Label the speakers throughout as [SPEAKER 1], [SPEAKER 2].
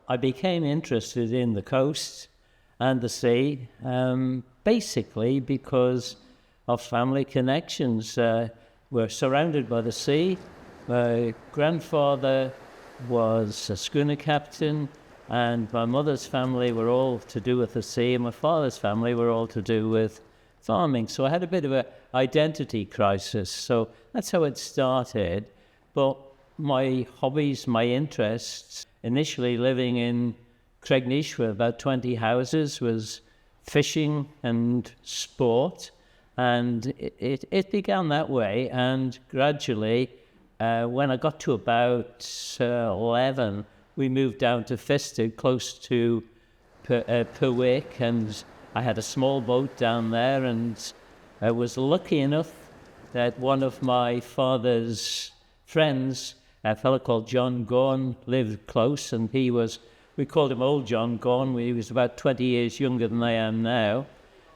[SPEAKER 1] I became interested in the coast and the sea, basically because of family connections. We're surrounded by the sea. My grandfather was a schooner captain, and my mother's family were all to do with the sea, and my father's family were all to do with farming. So I had a bit of an identity crisis. So that's how it started. But my hobbies, my interests, initially living in Cregnish with about 20 houses, was fishing and sport. And it began that way. And gradually, when I got to about 11, we moved down to Fisted, close to Perwick, and I had a small boat down there, and I was lucky enough that one of my father's friends, a fellow called John Gorn, lived close, and we called him Old John Gorn. He was about 20 years younger than I am now,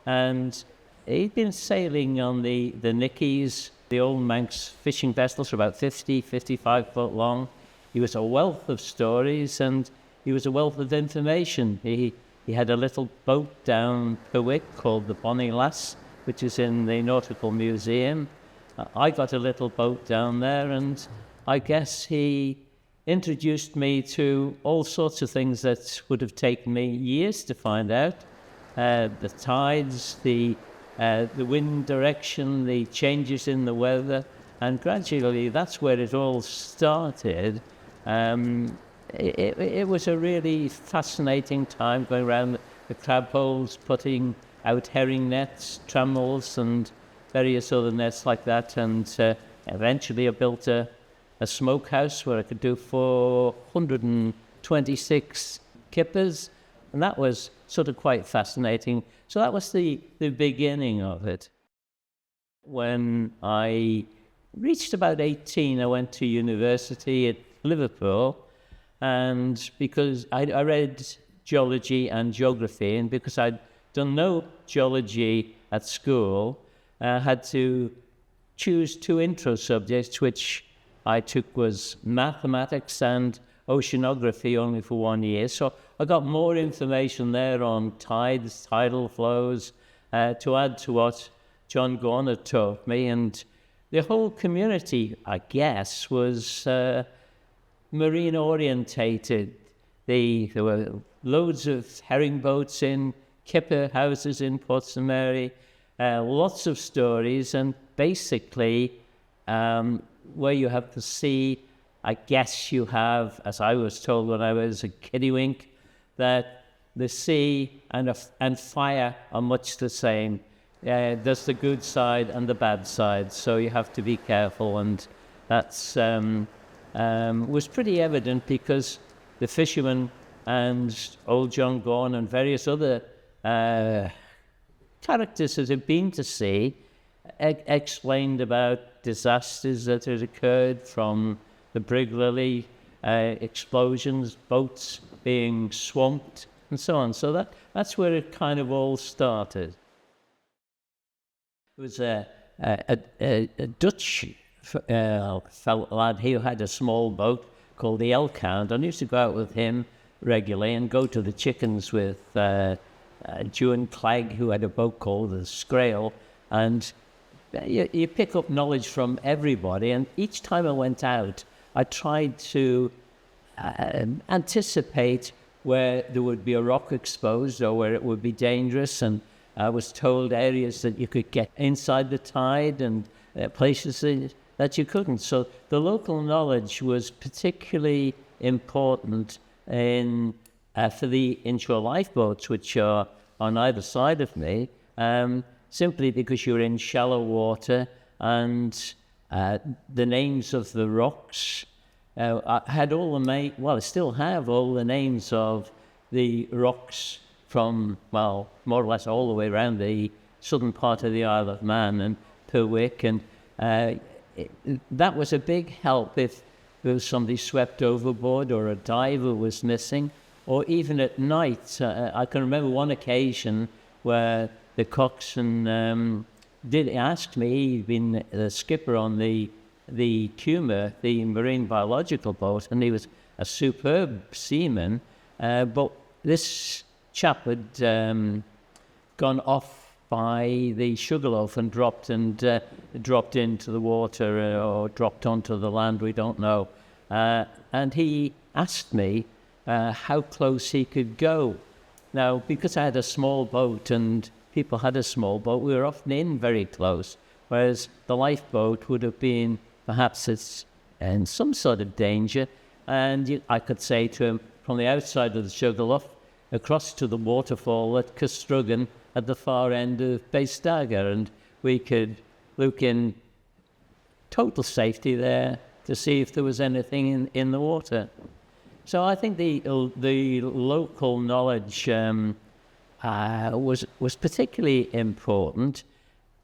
[SPEAKER 1] and he'd been sailing on the Nickies, the old Manx fishing vessels, about 50, 55 foot long. He was a wealth of stories, and he was a wealth of information. He had a little boat down Perwick called the Bonnie Lass, which is in the Nautical Museum. I got a little boat down there, and I guess he introduced me to all sorts of things that would have taken me years to find out. The tides, the wind direction, the changes in the weather, and gradually that's where it all started. It was a really fascinating time going around the crab holes, putting out herring nets, trammels, and various other nets like that. And eventually I built a smokehouse where I could do 426 kippers, and that was sort of quite fascinating. So that was the beginning of it. When I reached about 18, I went to university at Liverpool, and because I read geology and geography, and because I'd done no geology at school, I had to choose two intro subjects, which I took was mathematics and oceanography only for 1 year. So I got more information there on tides, tidal flows, to add to what John Gorn had taught me. And the whole community, I guess, was marine orientated. There were loads of herring boats in kipper houses in Port St Mary, lots of stories, and basically where you have the sea, I guess you have, as I was told when I was a kiddywink, that the sea and fire are much the same. There's the good side and the bad side, so you have to be careful, and that's was pretty evident because the fishermen and Old John Gorn and various other characters that have been to sea explained about disasters that had occurred, from the Brig Lily explosions, boats being swamped, and so on. So that's where it kind of all started. It was a Dutch fellow lad who had a small boat called the Elkhound, and I used to go out with him regularly and go to the chickens with Juan Clegg, who had a boat called the Scrail, and you pick up knowledge from everybody. And each time I went out, I tried to anticipate where there would be a rock exposed or where it would be dangerous, and I was told areas that you could get inside the tide and places that you couldn't. So the local knowledge was particularly important for the inshore lifeboats, which are on either side of me, simply because you're in shallow water, and the names of the rocks. I had I still have all the names of the rocks from, more or less all the way around the southern part of the Isle of Man and Perwick, and that was a big help if there was somebody swept overboard or a diver was missing, or even at night. I can remember one occasion where the coxswain did ask me. He'd been the skipper on the Cuma, the marine biological boat, and he was a superb seaman, But this chap had gone off by the Sugarloaf and dropped into the water or dropped onto the land, we don't know. And he asked me how close he could go. Now, because I had a small boat and people had a small boat, we were often in very close, whereas the lifeboat would have been perhaps in some sort of danger. And I could say to him, from the outside of the Sugarloaf, across to the waterfall at Castrugan at the far end of Baystagger, and we could look in total safety there to see if there was anything in the water. So I think the local knowledge was particularly important,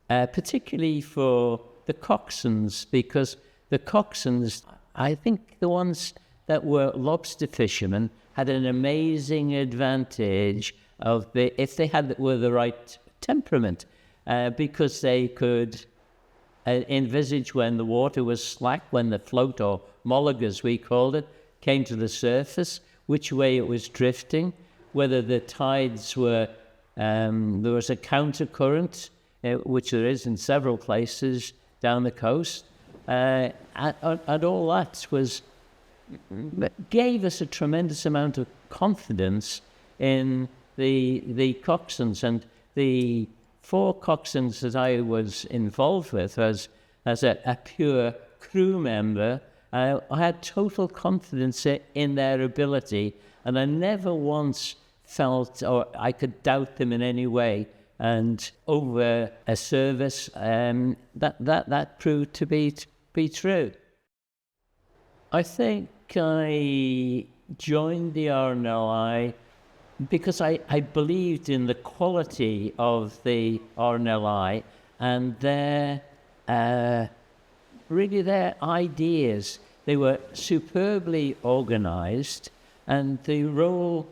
[SPEAKER 1] particularly for the coxswains, because the coxswains, I think the ones that were lobster fishermen, had an amazing advantage if they were the right temperament, because they could envisage when the water was slack, when the float, or mollig as we called it, came to the surface, which way it was drifting, whether the tides were, there was a countercurrent, which there is in several places down the coast, and all that gave us a tremendous amount of confidence in the coxswains. And the 4 coxswains that I was involved with as a pure crew member, I had total confidence in their ability, and I never once felt or I could doubt them in any way. And over a service, that proved to be true. I think I joined the RNLI because I believed in the quality of the RNLI and their ideas. They were superbly organised, and the role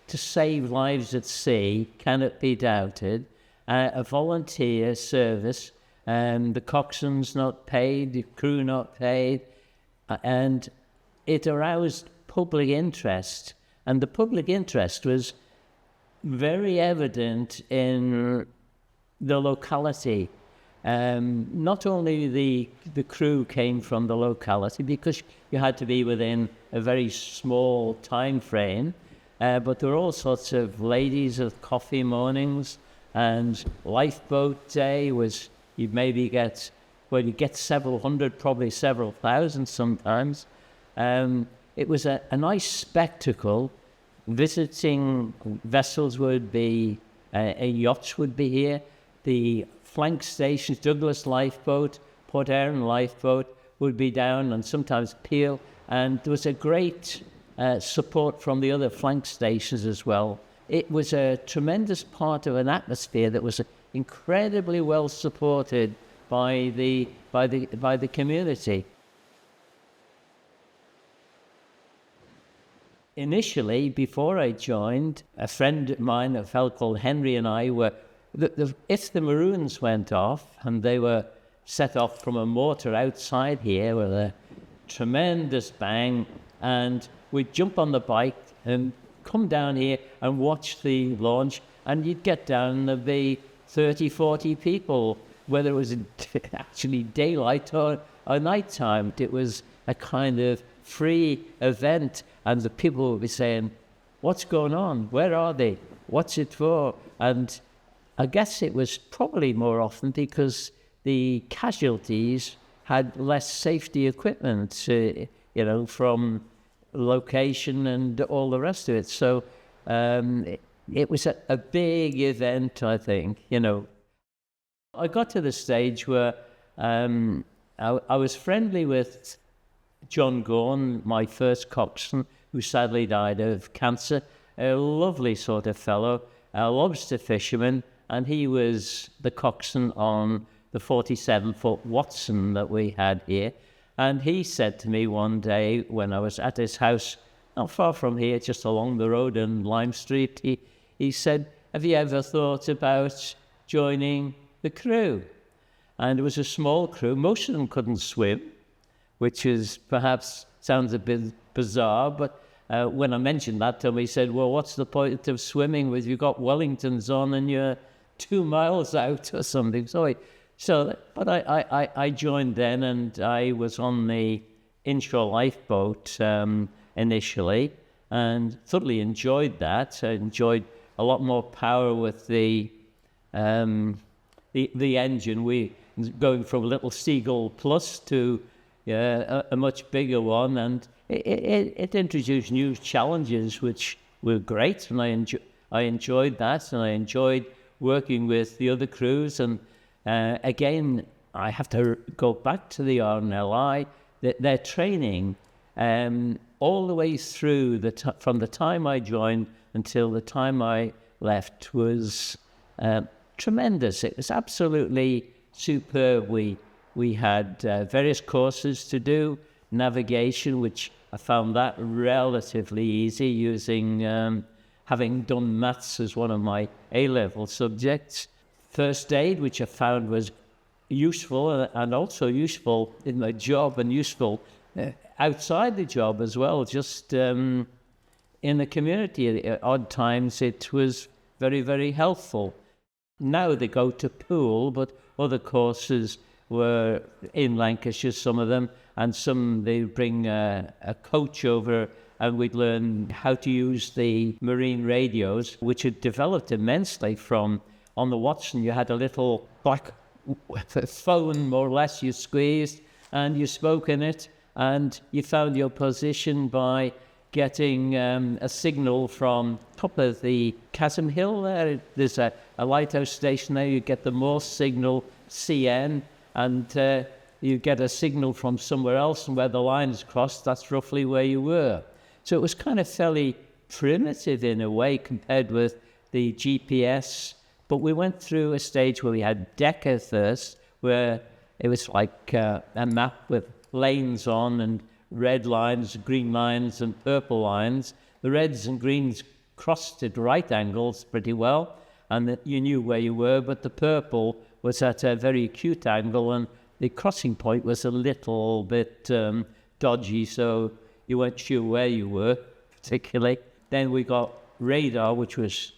[SPEAKER 1] to save lives at sea cannot be doubted. A volunteer service, the coxswains not paid, the crew not paid, and it aroused public interest. And the public interest was very evident in the locality. Not only the crew came from the locality, because you had to be within a very small time frame, but there were all sorts of ladies of coffee mornings, and lifeboat day was, you get several hundred, probably several thousand sometimes. It was a nice spectacle. Visiting vessels would be, yachts would be here. The flank stations, Douglas Lifeboat, Port St Mary Lifeboat would be down, and sometimes Peel. And there was a great support from the other flank stations as well. It was a tremendous part of an atmosphere that was incredibly well supported by the community. Initially, before I joined, a friend of mine, a fellow called Henry, and I were, if the Maroons went off, and they were set off from a mortar outside here with a tremendous bang, and we'd jump on the bike and come down here and watch the launch, and you'd get down and there'd be 30, 40 people, whether it was actually daylight or night time. It was a kind of free event, and the people would be saying, "What's going on? Where are they? What's it for?" And I guess it was probably more often because the casualties had less safety equipment, from location and all the rest of it. So it was a big event, I think. I got to the stage where I was friendly with John Gorn, my first coxswain, who sadly died of cancer. A lovely sort of fellow, a lobster fisherman, and he was the coxswain on the 47-foot Watson that we had here. And he said to me one day when I was at his house, not far from here, just along the road in Lime Street, he said, "Have you ever thought about joining the crew?" And it was a small crew. Most of them couldn't swim, which is perhaps sounds a bit bizarre, but when I mentioned that to him, he said, well, what's the point of swimming with you've got Wellingtons on and you're 2 miles out or something? But I joined then, and I was on the inshore lifeboat initially, and thoroughly enjoyed that. I enjoyed a lot more power with the engine. We going from a little Seagull Plus to a much bigger one, and it introduced new challenges which were great, and I enjoyed that, and I enjoyed working with the other crews. And again, I have to go back to the RNLI. Their training all the way through from the time I joined until the time I left was tremendous. It was absolutely superb. We had various courses to do, navigation, which I found that relatively easy, using having done maths as one of my A-level subjects. First aid, which I found was useful, and also useful in my job, and useful outside the job as well. Just in the community at odd times, it was very, very helpful. Now they go to pool, but other courses were in Lancashire, some of them, and some they bring a coach over, and we'd learn how to use the marine radios, which had developed immensely from, on the Watson, you had a little black phone, more or less, you squeezed, and you spoke in it, and you found your position by getting a signal from top of the Chasm Hill there. There's a lighthouse station there. You get the Morse signal, CN, and you get a signal from somewhere else, and where the lines crossed, that's roughly where you were. So it was kind of fairly primitive in a way compared with the GPS. But we went through a stage where we had Decker first, where it was like a map with lanes on, and red lines, green lines, and purple lines. The reds and greens crossed at right angles pretty well, and that you knew where you were, but the purple was at a very acute angle, and the crossing point was a little bit dodgy, so you weren't sure where you were particularly. Then we got radar, which was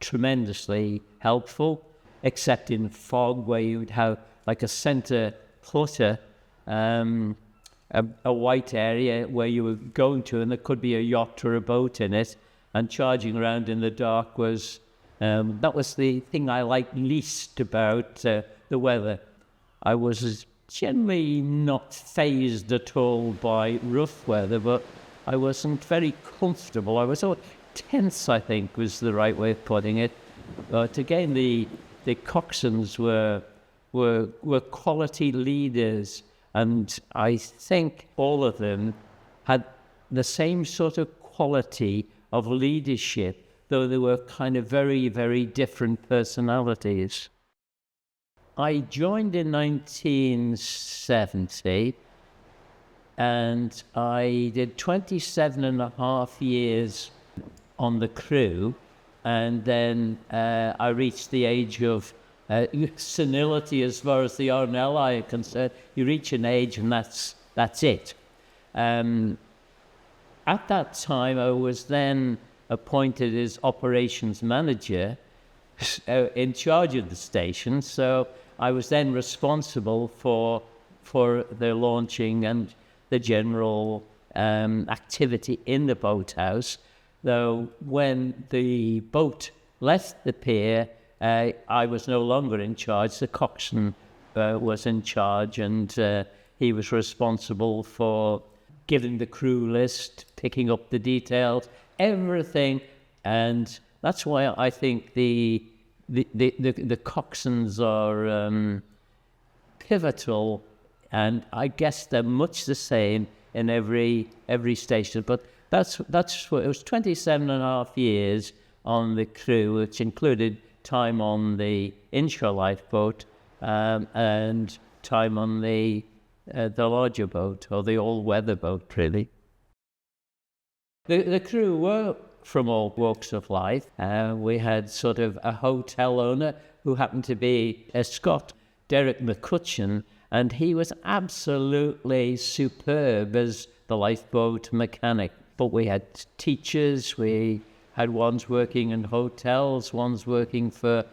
[SPEAKER 1] tremendously helpful, except in fog, where you would have like a center clutter, a white area where you were going to, and there could be a yacht or a boat in it, and charging around in the dark was, that was the thing I liked least about the weather. I was generally not fazed at all by rough weather, but I wasn't very comfortable. I was tense, I think, was the right way of putting it. But again, the coxswains were quality leaders, and I think all of them had the same sort of quality of leadership, though they were kind of very, very different personalities. I joined in 1970, and I did 27 and a half years on the crew, and then I reached the age of senility as far as the RNLI are concerned. You reach an age, and that's it. At that time, I was then appointed as operations manager in charge of the station, so I was then responsible for the launching and the general activity in the boathouse. Though when the boat left the pier, I was no longer in charge. The coxswain was in charge, and he was responsible for giving the crew list, picking up the details, everything. And that's why I think the coxswains are pivotal, and I guess they're much the same in every station. But that's what it was. 27 and a half years on the crew, which included time on the inshore lifeboat and time on the larger boat, or the all-weather boat, really. The crew were from all walks of life. We had sort of a hotel owner who happened to be a Scot, Derek McCutcheon, and he was absolutely superb as the lifeboat mechanic. but we had teachers, we had ones working in hotels, ones working for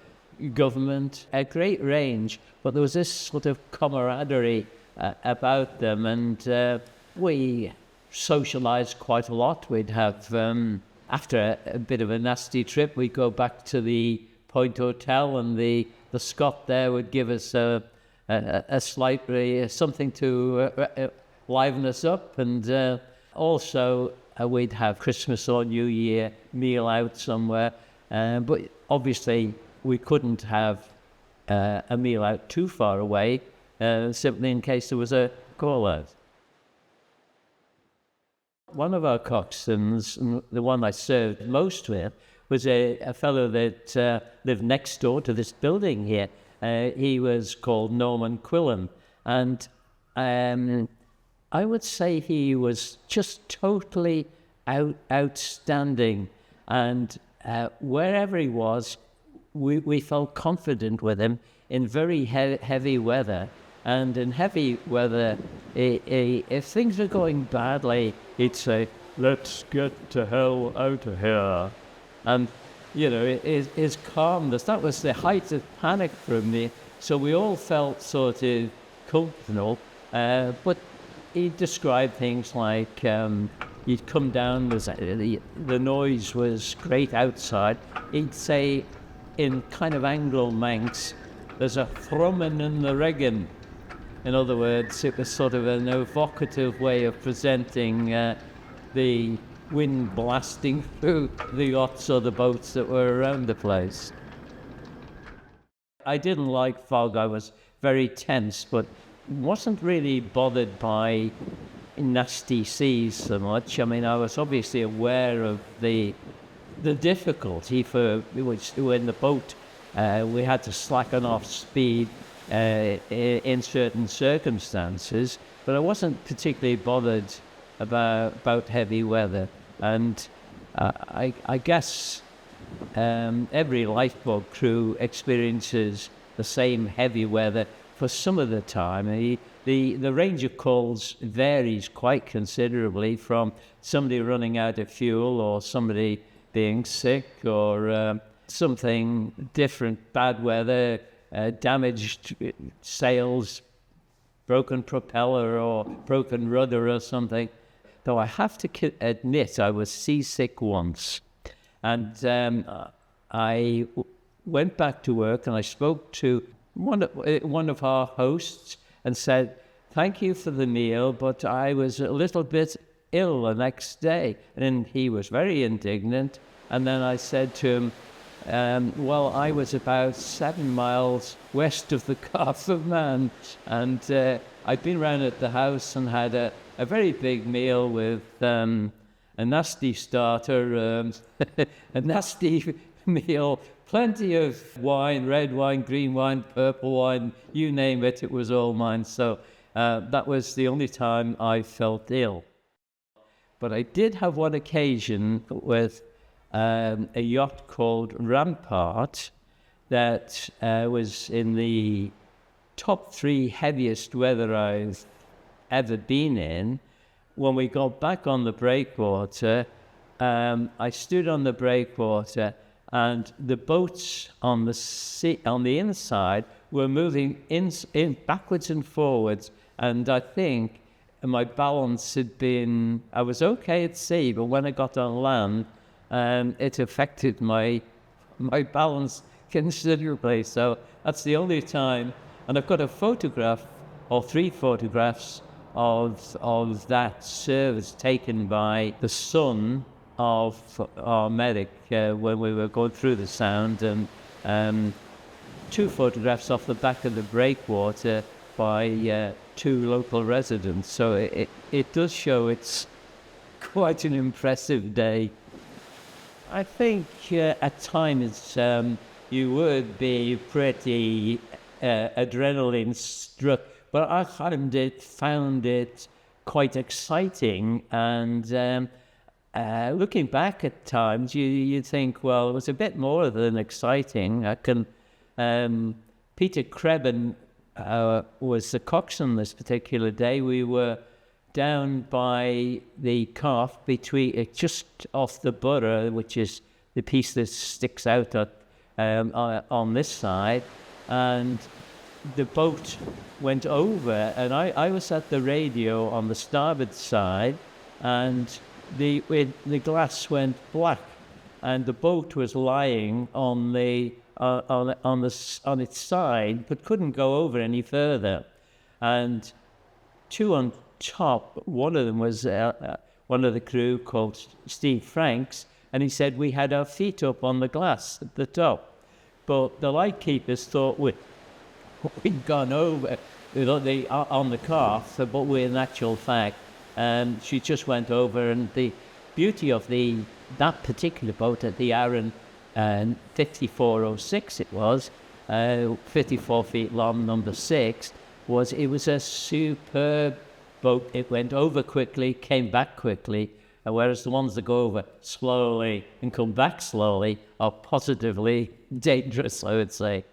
[SPEAKER 1] government, a great range, but there was this sort of camaraderie about them, and we socialised quite a lot. We'd have, after a bit of a nasty trip, we'd go back to the Point Hotel, and the Scot there would give us a slightly something to liven us up, and also we'd have Christmas or New Year meal out somewhere, but obviously we couldn't have a meal out too far away, simply in case there was a call out. One of our coxswains, the one I served most with, was a fellow that lived next door to this building here. He was called Norman Quillen, and I would say he was just totally outstanding, and wherever he was, we felt confident with him in very heavy weather. And in heavy weather, if things were going badly, he'd say, "Let's get to hell out of here." And, you know, his calmness, that was the height of panic from me. So we all felt sort of comfortable, but he described things like he'd come down, the noise was great outside. He'd say in kind of Anglo-Manx, "There's a thrummin' in the rigging." In other words, it was sort of an evocative way of presenting the wind blasting through the yachts or the boats that were around the place. I didn't like fog. I was very tense, but wasn't really bothered by nasty seas so much. I mean, I was obviously aware of the difficulty for which in the boat we had to slacken off speed in certain circumstances, but I wasn't particularly bothered about heavy weather. And I guess every lifeboat crew experiences the same heavy weather for some of the time. The range of calls varies quite considerably, from somebody running out of fuel or somebody being sick or something different, bad weather, damaged sails, broken propeller or broken rudder or something. Though I have to admit I was seasick once, and I went back to work and I spoke to one of our hosts and said, "Thank you for the meal, but I was a little bit ill the next day." And he was very indignant, and then I said to him, well, I was about 7 miles west of the Calf of Man, and I'd been round at the house and had a very big meal with a nasty starter, a nasty meal, plenty of wine, red wine, green wine, purple wine, you name it, it was all mine. So that was the only time I felt ill. But I did have one occasion with a yacht called Rampart that was in the top 3 heaviest weather I've ever been in. When we got back on the breakwater, I stood on the breakwater, and the boats on the inside were moving in backwards and forwards, and I think my balance had been, I was okay at sea, but when I got on land, it affected my balance considerably. So that's the only time, and I've got a photograph or 3 photographs of that service taken by the son of our medic when we were going through the Sound, and 2 photographs off the back of the breakwater by 2 local residents. So it does show it's quite an impressive day. I think at times you would be pretty adrenaline struck, but I found it quite exciting, and looking back at times you think, well, it was a bit more than exciting. Peter Crebin was the coxswain this particular day. We were down by the calf, just off the borough, which is the piece that sticks out on this side, and the boat went over, and I was at the radio on the starboard side, and the glass went black, and the boat was lying on its side, but couldn't go over any further. And two on top, one of them was one of the crew called Steve Franks, and he said we had our feet up on the glass at the top, but the lightkeepers thought we'd gone over on the calf, but we in actual fact, she just went over. And the beauty of that particular boat at the RN 5406, it was 54 feet long, number 6, it was a superb boat. It went over quickly, came back quickly, whereas the ones that go over slowly and come back slowly are positively dangerous, I would say.